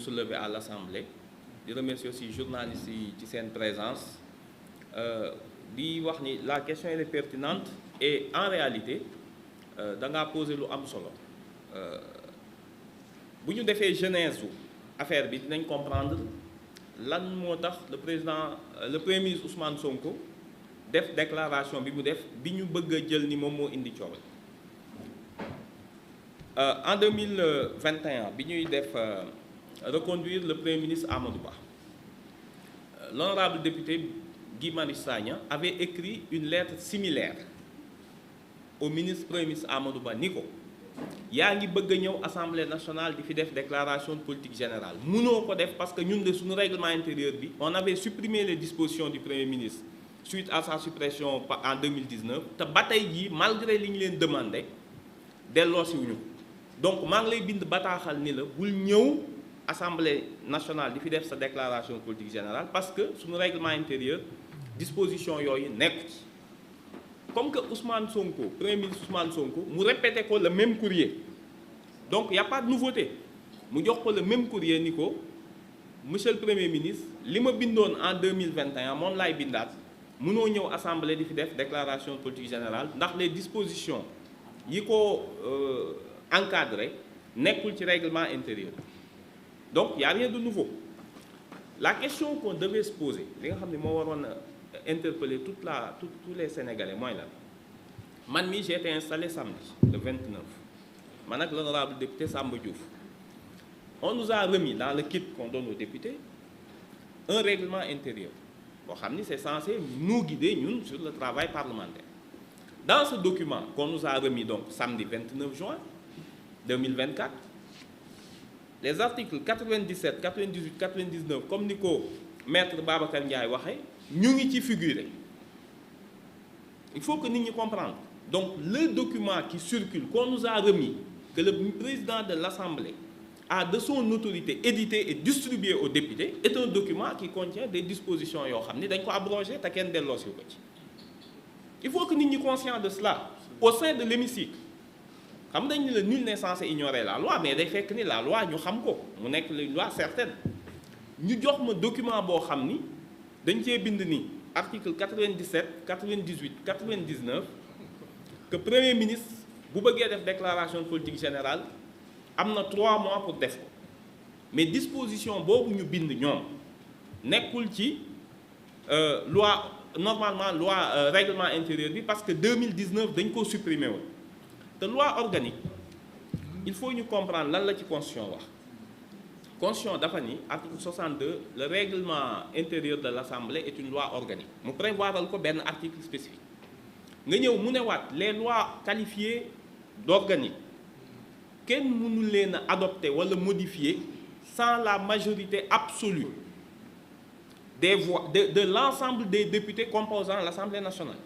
soulever à l'Assemblée di remercier aussi journalistes yi ci seen présence di wax ni la question elle est pertinente et en réalité da ngaa poser lu am solo bu ñu defee genèse u affaire bi dinañ comprendre lan moo tax le premier ministre Ousmane Sonko def déclaration bi mu def bi ñu bëgg a jël ni moom moo indi coow en 2021 bi ñuy def reconduire le premier ministre Amadou Ba l'honorable député Guy Marius Sagna avait écrit une lettre similaire au premier ministre Amadou Ba ni ko yaa ngi bëgg a ñëw assemblée nationale di fi def déclaration de politique générale mënoo ko def parce que ñun de suñu règlement intérieur bi on avait supprimé les dispositions du premier ministre suite à sa suppression en 2019 te ba tey jii malgré li ñu leen demandé delloosiwuñu donc maa ngi lay bind bataaxal ni la bul ñëw assemblée nationale di fi def sa déclaration politique générale parce que suñu règlement intérieur disposition yooyu nekk ci comme que Ousmane Sonko premier ministre Ousmane Sonko mu répété ko le même courrier donc y a pas de nouveauté mu jox ko le même courrier ni ko monsieur le premier ministre li ma bindoon en 2021 moom laay bindaat mënoo ñëw assemblée di fi def déclaration politique générale ndax les dispositions yi ko encadré nekkul ci règlement intérieur donc y a rien de nouveau la question qu'on devait se poser li nga xam ne moo waroon interpeller tous les Sénégalais mooy la man mi j'ai été installé samedi le 29 man ak l'honorable député Samba Diouf on nous a remis dans le kit qu'on donne aux députés un règlement intérieur boo xam ni c'est censé nous guider ñun sur le travail parlementaire dans ce document qu'on nous a remis donc samedi 29 juin 2024 les articles 97 98 99 comme ni ko maître Babacar Ndiaye waxee ñu ngi ci figurer il faut que nit ñi comprendre donc le document qui circule qu'on nous a remis que le président de l'Assemblée a de son autorité édité et distribué aux députés est un document qui contient des dispositions yoo xam ni dañ ko abrogé te kenn delloosi ko ci il faut que nit ñi conscient de cela au sein de l'hémicycle xam nañ ni la nul n'est censé ignorer la loi mais day fekk ni la loi ñu xam ko mu nekk une loi certaine ñu jox ma document boo xam ni dañ cee bind ni article 97 98 99 que premier ministre bu bëggee def déclaration de politique générale am na 3 mois pour def ko mais disposition boobu ñu bind ñoom nekkul ci loi normalement loi règlement intérieur bi parce que 2019 dañ ko supprimer woon te loi organique il faut ñu comprendre lan la ci constitution wax constitution dafa ni article 62 le règlement intérieur de l'Assemblée est une loi organique mu prévoiral ko benn article spécifique nga ñëw mu ne waat les lois qualifiées d'organique kenn mënu leen a adopter wala modifier sans la majorité absolue des voix de l'ensemble des députés composant l'Assemblée nationale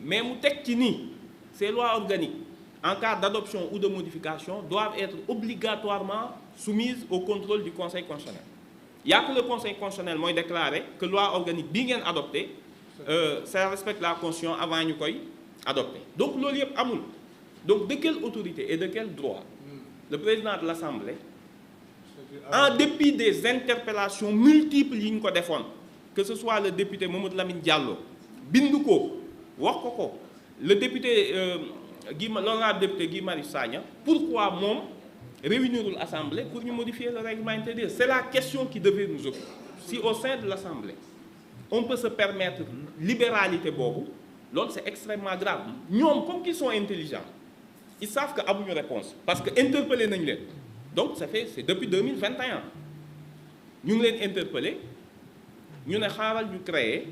mais mu teg ci ni ces lois organiques en cas d'adoption ou de modification doivent être obligatoirement soumises au contrôle du Conseil constitutionnel. Il n'y a que le Conseil constitutionnel mooy déclarer que loi organique bi ngeen adopté ça respecte la Constitution avant ñu koy adopté donc loolu yëpp amul donc de quelle autorité et de quel droit le président de l'Assemblée en dépit des interpellations multiples yi ñu ko defoon que ce soit le député Mamadou Lamine Diallo bind ko wax ko le député l'honorable député Guy Marius Sagna pourquoi moom réunirul l'Assemblée pour ñu modifier le règlement intérieur c'est la question qui devait nous occuper si au sein de l'Assemblée on peut se permettre libéralité boobu loolu c'est extrêmement grave ñoom comme qu'ils sont intelligents ils savent que amuñu réponse parce que interpellé nañ leen donc c'est depuis 2021 ñu ngi leen interpellé ñu ne xaaral ñu créer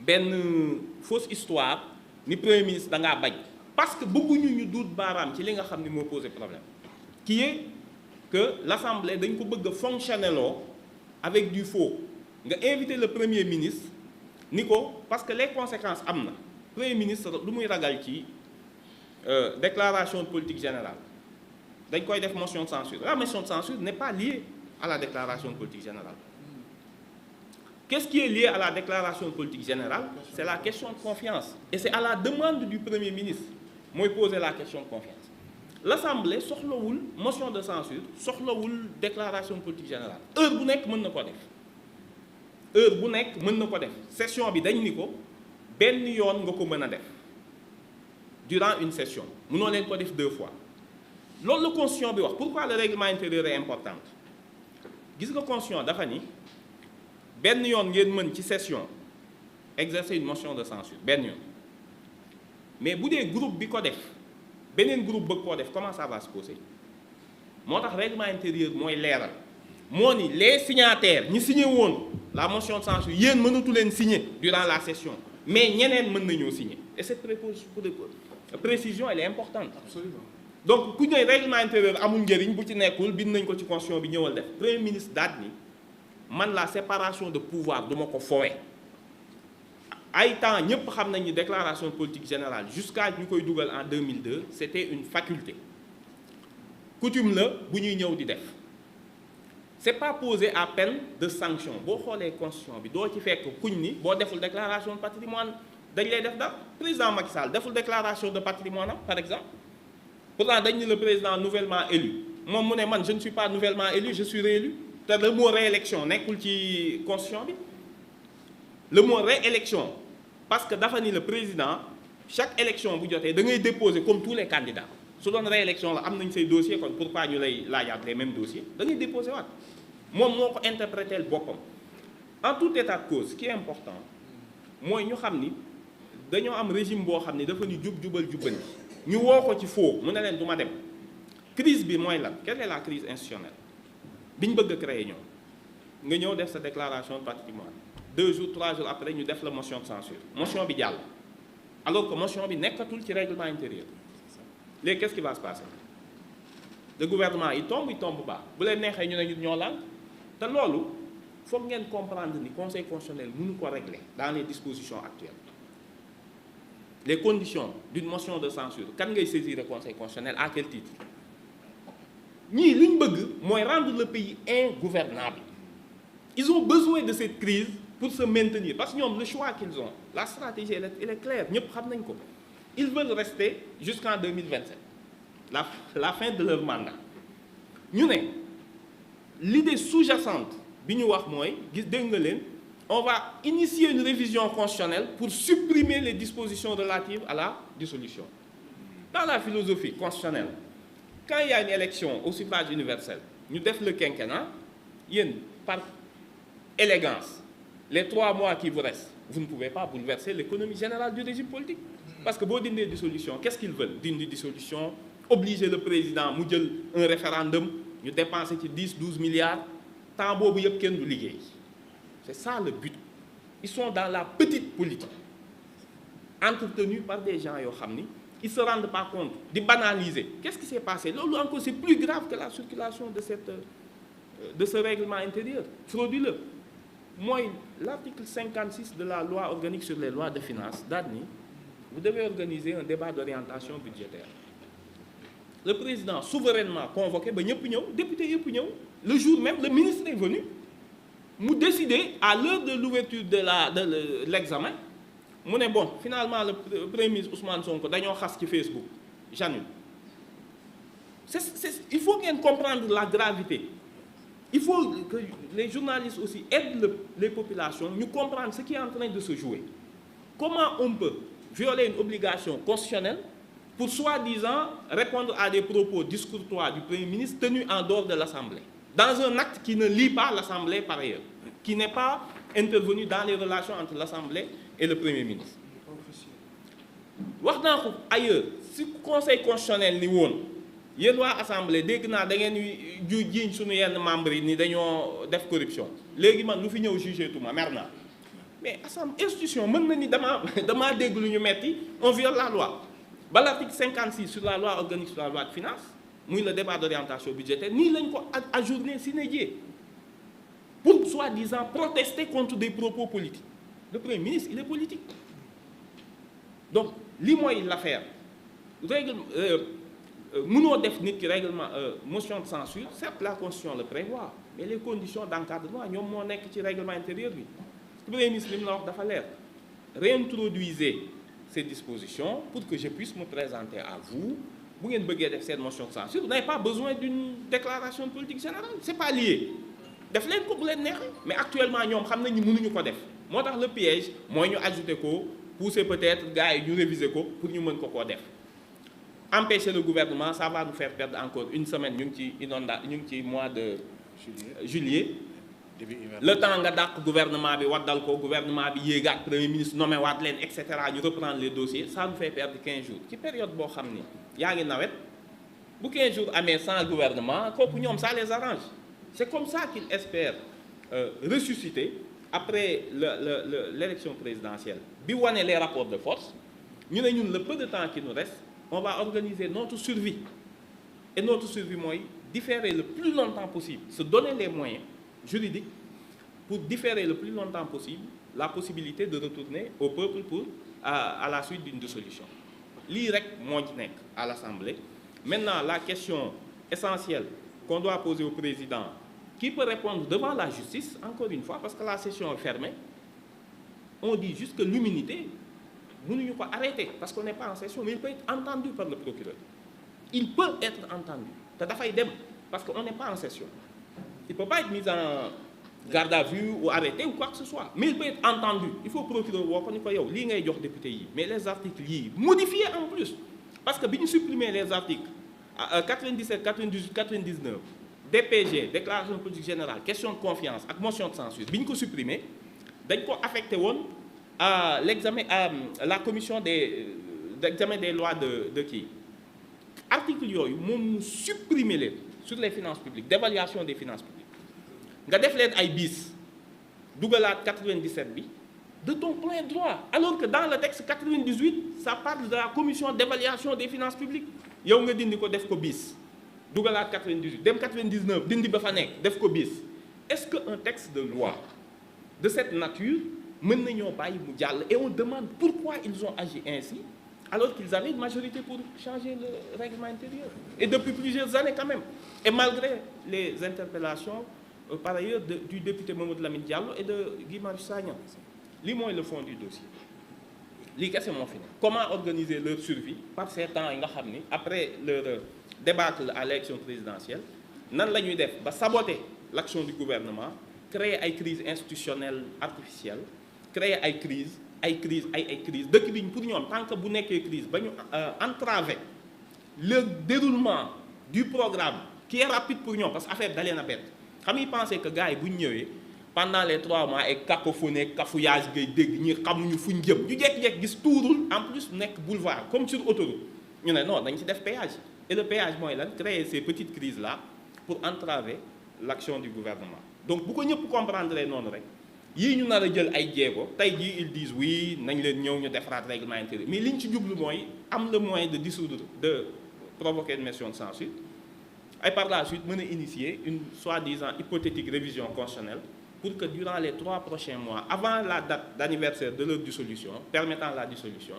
benn fausse histoire ni premier ministre da ngaa bañ parce que bëgguñu ñu duut baaraam ci li nga xam ni moo posé problème qui est que l'Assemblée dañ ko bëgg a fonctionner loo avec du faux nga inviter le premier ministre ni ko parce que les conséquences am na premier ministre lu muy ragal ci déclaration de politique générale dañ koy def motion de censure la motion de censure n'est pas liée à la déclaration de politique générale qu'est-ce qui est lié à la déclaration de politique générale c'est la question de confiance et c'est à la demande du premier ministre mooy poser la question de confiance l'Assemblée soxlawul motion de censure soxlawul déclaration politique générale heure bu nekk mën na ko def heure bu nekk mën na ko def session bi dañ ni ko benn yoon nga ko mën a def durant une session mënoo leen ko def 2 fois loolu la constitution bi wax. Pourquoi le règlement intérieur est important gis nga constitution dafa ni benn yoon ngeen mën ci session exercer une motion de censure benn yoon mais bu dee groupe bi ko def beneen groupe bëgg koo def comment ça va se passer moo tax règlement intérieur mooy leeral moo ni les signataires ñi signé woon la motion de censure yéen mënatu leen signer durant la session mais ñeneen mën nañoo signer et cette précision elle est importante. Absolument. Donc ku ñëw règlement intérieur amul njëriñ bu ci nekkul bind nañ ko ci constitution bi ñëwal def premier ministre daal ni man la séparation de pouvoir du ma ko fowe ay temps ñëpp xam nañ ni déclaration politique générale jusqu'à ñu koy dugal en 2002 c'était une faculté coutume la bu ñuy ñëw di def c'est pas posé à peine de sanction boo xoolee constitution bi doo ci fekk kuñ ni boo deful déclaration de patrimoine dañ lay def dara. Président Macky Sall deful déclaration de patrimoine am par exemple pourtant dañ ni le président nouvellement élu moom mu ne man je ne suis pas nouvellement élu je suis réélu te le mot réélection nekkul ci constitution bi le mot réélection parce que dafa ni le président chaque élection bu jotee da ngay déposer comme tous les candidats su doon réélection la am nañ say dossier kon pourquoi ñu lay laajaat les mêmes dossiers da ngay déposer waat moom moo ko interpréter boppam. En tout état de cause ce qui est important mooy ñu xam ni dañoo am régime boo xam ni dafa ni jubal jubbanti ñu woo ko ci faux mu ne leen du ma dem crise bi mooy lan quelle est la crise institutionnelle bi ñu bëgg a créer ñoom nga ñëw def sa déclaration de patrimoine 2 jours 3 jours après ñu def la motion de censure motion bi jàll alors que motion bi nekkatul ci règlement intérieur léegi qu'est-ce qui va se passer le gouvernement il tombe pas bu leen neexee ñu ne ñu ñoo laal te loolu foog ngeen comprendre ni conseil constitutionnel mënu ko régler dans les dispositions actuelles. Les conditions d'une motion de censure kan ngay saisir le conseil constitutionnel à quel titre ñii li ñu bëgg mooy rendre le pays ingouvernable. Ils ont besoin de cette crise pour se maintenir parce que ñoom le choix qu'ils ont la stratégie elle est claire ñëpp xam nañ ko. Ils veulent rester jusqu'en 2027 la fin de leur mandat ñu ne l'idée sous-jacente bi ñu wax mooy gis dégg nga leen. On va initier une révision constitutionnelle pour supprimer les dispositions relatives à la dissolution. Dans la philosophie constitutionnelle, quand il y a une élection au suffrage universel, ñu def le quinquennat, yéen par élégance, les 3 mois qui vous restent, vous ne pouvez pas bouleverser l'économie générale du régime politique. Parce que boo dindee dissolution, qu'est-ce qu'ils veulent? Dindi dissolution, obliger le président mu jël un référendum, ñu dépenser ci 10-12 milliards, temps boobu yëpp kenn du liggéey. C'est ça le but. Ils sont dans la petite politique, entretenus par des gens yoo xam ni ils se rendent pas compte di banaliser. Qu'est-ce qui s'est passé? Loolu encore c'est plus grave que la circulation de ce règlement intérieur frauduleux. Mooy l'article 56 de la loi organique sur les lois de finances daal ni vous devez organiser un débat d'orientation budgétaire. Le président souverainement convoqué ba ñëpp ñëw député yëpp ñëw le jour même le ministre est venu. mu décider à l'heure de l'ouverture de l'examen mu ne bon finalement le premier ministre Ousmane Sonko dañoo xas ci Facebook j'annule. Il faut ngeen comprendre la gravité. Il faut que les journalistes aussi aident les populations ñu comprendre ce qui est en train de se jouer. Comment on peut violer une obligation constitutionnelle pour soi-disant répondre à des propos discourtois du premier ministre tenus en dehors de l'Assemblée, dans un acte qui ne lie pas l'Assemblée par ailleurs, qui n'est pas intervenu dans les relations entre l'Assemblée et le Premier ministre. wax naa ko ailleurs si conseil constitutionnel ni woon yéen waa Assemblée dégg naa da ngeen ju jiiñ suñu yenn membres yi ni dañoo def corruption léegi man lu fi ñëw jugé tuma mer naa mais assemblée institution mën na ni damaa dégg lu ñu metti on viole la loi ba l'article 56 sur la loi organique sur la loi de finances muy le débat d'orientation budgétaire nii lañ ko ajourné sine die pour soi-disant protester contre des propos politiques. Le Premier ministre il est politique donc li mooy l'affaire mënoo def nit ki règlement motion de censure certes la constitution le prévoit mais les conditions d'encadrement ñoom moo nekk ci règlement intérieur bi. Le Premier ministre li mu la wax dafa leer réintroduisez ces dispositions pour que je puisse me présenter à vous bu ngeen bëggee def seen motion de censure vous n'avez pas besoin d'une déclaration de politique générale c'est pas lié def leen ko bu leen neexee mais actuellement ñoom xam nañ ni mënuñu ko def moo tax le piège mooy ñu ajouter ko pousser peut-être gars yi ñu réviser ko pour ñu mën ko koo def empêcher le gouvernement ça va nous faire perdre encore une semaine ñu ngi ci mois de juillet le temps nga dàq gouvernement bi waddal ko gouvernement bi yéegaat premier ministre nommé waat leen et cetera ñu reprendre les dossiers ça nous fait perdre 15 jours ci période boo xam ni yaa ngi nawet bu 15 jours amee sans gouvernement kooku ñoom ça les arrange c'est comme ça qu'ils espèrent ressusciter après l'élection présidentielle bi wane les rapports de force ñu ne ñun le peu de temps qui nous reste on va organiser notre survie et notre survie mooy différer le plus longtemps possible se donner les moyens juridiques pour différer le plus longtemps possible la possibilité de retourner au peuple pour à la suite d'une dissolution lii rek moo ci nekk à l'Assemblée. Maintenant la question essentielle qu'on doit poser au président qui peut répondre devant la justice encore une fois parce que la session est fermée on dit juste que l'immunité mënuñu ko arrêter parce qu'on n'est pas en session mais il peut être entendu par le procureur il peut être entendu te dafay dem parce qu'on n'est pas en session il peut pas être mis en garde à vue ou arrêté ou quoi que ce soit mais il peut être entendu il faut procureur woo ko ni ko yow lii ngay jox député yi mais les articles yii modifiés en plus parce que bi ñu supprimer les articles 97 98 99 DPG déclaration de politique générale question de confiance ak motion de censure bi ñu ko supprimer dañ ko affecté woon à l'examen à la commission d'examen des lois de kii articles yooyu moom mu supprimer leen sur les finances publiques d'évaluation des finances publiques nga def leen ay bis dugalaat 97 bi de ton plein droit alors que dans le texte 98 ça parle de la commission d'évaluation des finances publiques yow nga dindi ko def ko bis dugalaat 98 dem 99 dindi ba fa nekk def ko bis est-ce que un texte de loi de cette nature mën nañoo bàyyi mu jàll et on demande pourquoi ils ont agi ainsi alors qu'ils avaient une majorité pour changer le règlement intérieur et depuis plusieurs années quand même et malgré les interpellations par ailleurs du député Mamadou Lamine Diallo et de Guy Marius Sagna lii mooy le fond du dossier lii kese moo fi ne comment organiser leur survie par ces temps yi nga xam ni après leur débâcle à l'élection présidentielle nan la ñuy def ba saboter l'action du gouvernement créer ay crises institutionnelles artificielles créer ay crises dëkk bi pour ñoom tant que bu nekkee crise ba ñu entraver le déroulement du programme qui est rapide pour ñoom parce que affaire dalee na bett xam nga penser que gars yi bu ñu ñëwee pendant les 3 mois ay cacophonie cafouillage ngay dégg ñi xamuñu fu ñu jëm ñu jékki-jékki gis tuurul en plus nekk boulevard comme sur autoroute ñu ne non dañ ci def péage et le péage mooy lan créer ces petites crises là pour entraver l'action du gouvernement donc bu ko ñëpp comprendre noonu rek yii ñu nar a jël ay jéego tey jii ils disent oui nañ leen ñëw ñu defaraat règlement intérieur mais li ñu ci jublu mooy am le moyen de dissoudre de provoquer une motion de censure et par la suite mën a initier une soi-disant hypothétique révision constitutionnelle pour que durant les 3 prochains mois avant la date d'anniversaire de leur dissolution permettant la dissolution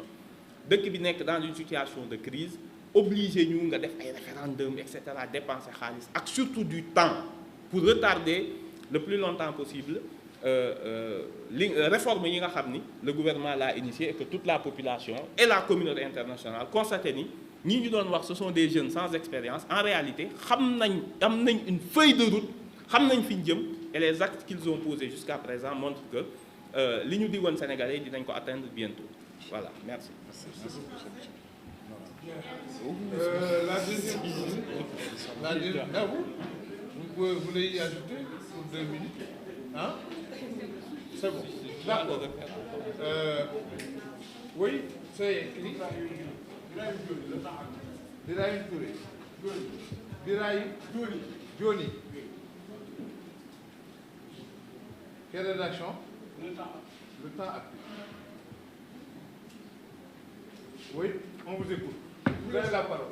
dëkk bi nekk dans une situation de crise obligé ñu nga def ay référendum et cetera dépenser xaalis ak surtout du temps pour retarder le plus longtemps possible réforme yi nga xam ni le gouvernement l'a initié et que toute la population et la communauté internationale constaté ni ñii ñu doon wax ce sont des jeunes sans expérience en réalité am nañ une feuille de route xam nañ fi ñu jëm et les actes qu'ils ont posés jusqu'à présent montrent que li ñu digoon Sénégalais dinañ ko atteindre bientôt voilà merci. La deuxième, vous voulez y ajouter pour 2 minutes, hein? C'est bon. D'accord. Oui, c'est écrit. Birahim Touré. Birahim Johnny. Quelle rédaction? Le temps actif. Oui, on vous écoute. Vous avez la parole.